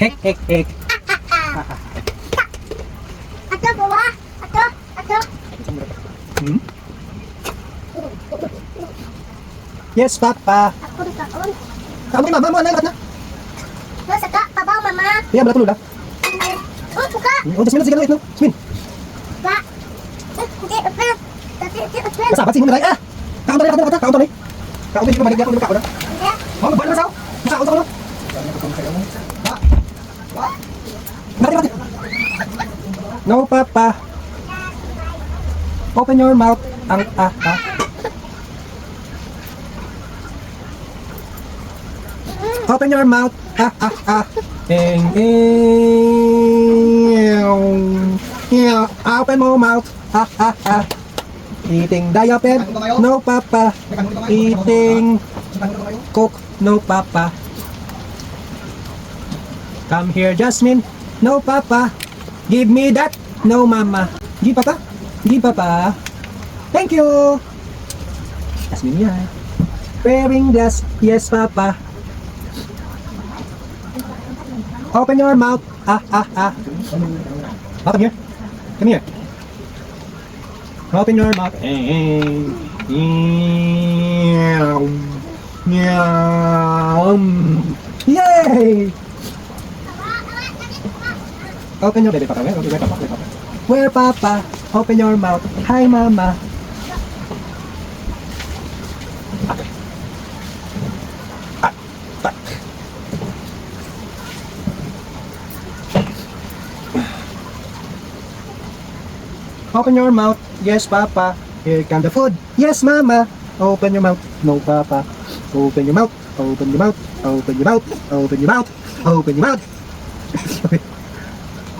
Hek, hek, hek. Ato, bawa. Ato. Hmm? Yes, Papa. Ako rin kaon. Kamu ni Mama mo, anay, na. Nasa ka, pabaw, mama. Kaya, bala tulog lang. Oh, buka. O, Jasmine, sige lang, ito. Jasmine. Ba. Hindi, open. Open. Masabat, sige mo na, Kaon na, kaon na. Kaon na, hindi ko maligyan ko, kaon na. Oh, magbuwan na masaw. Masaw, masaw. Mati. No, Papa. Open your mouth. Open your mouth. Open more mouth. Eating diaper. No, Papa. Eating Coke. No, Papa. Come here, Jasmine. No, Papa. Give me that. No, Mama. Give, Papa. Give, Papa. Thank you. Jasmine, yeah. Wearing glass. Yes, Papa. Open your mouth. Oh, come here. Come here. Open your mouth. Yay! Open your baby, Papa. Where, Papa? Where, Papa? Open your mouth. Hi, Mama. Open your mouth. Yes, Papa. Here comes the food. Yes, Mama. Open your mouth. No, Papa. Open your mouth. Open your mouth. Open your mouth. Open your mouth. Open your mouth.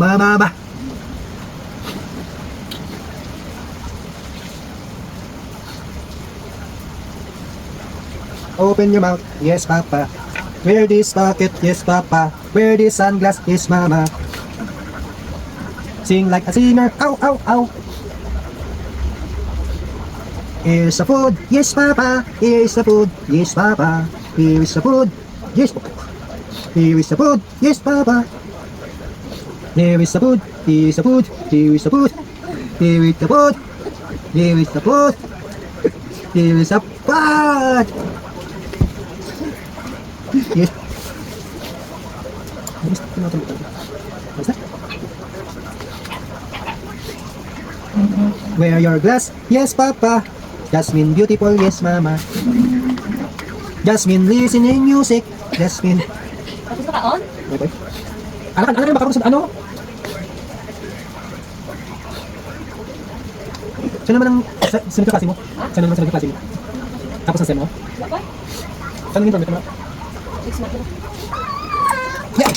Mama. Open your mouth. Yes, Papa. Wear this bucket. Yes, Papa. Wear this sunglass. Yes, Mama. Sing like a singer. Ow, ow, ow. Here's the food. Yes, Papa. Here's the food. Yes, Papa. Here is the food. Yes, Papa. Here is the food. Yes, Papa. Here is the food. Here is the food. Here is the food. Here is the food. Here is the food. Here is the food. Yes. Wear your glass. Yes, Papa. Jasmine beautiful. Yes, Mama. Jasmine listening music. Jasmine. Tapos na kaon? Okay. Ano baka sa ano? Sino naman ang sunod ka klase mo? Sino naman sunod ka klase mo? Tapos na mo? Saan yung permit mo? 6 months. Yeah!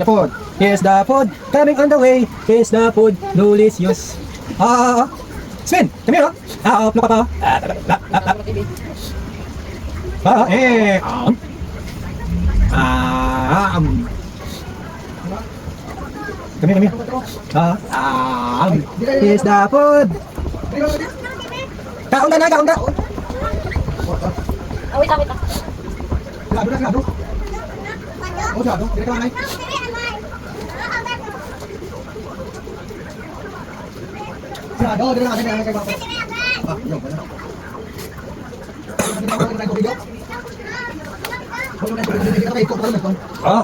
The food. Here's the food. Coming on the way. Here's the food. Delicious. Spin! Come here, look up, Come here. Here's the food. Kaon na. Wait lang.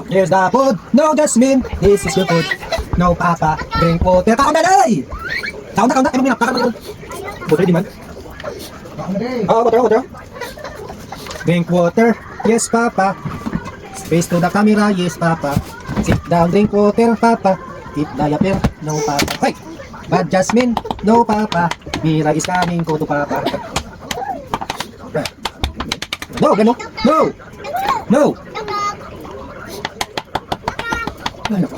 Here's the food. No, Jasmine. This is your food. No, Papa. Drink water. Kaon na, day! Kaon na. Ano minap? Water, di man? Water. Drink water. Yes, Papa. Face to the camera. Yes, Papa. Sit down, drink water, Papa. Eat diaper. No, Papa. Hey! But Jasmine, no, Papa. Mira is coming, go to Papa. No, gano? No! Ay, naku.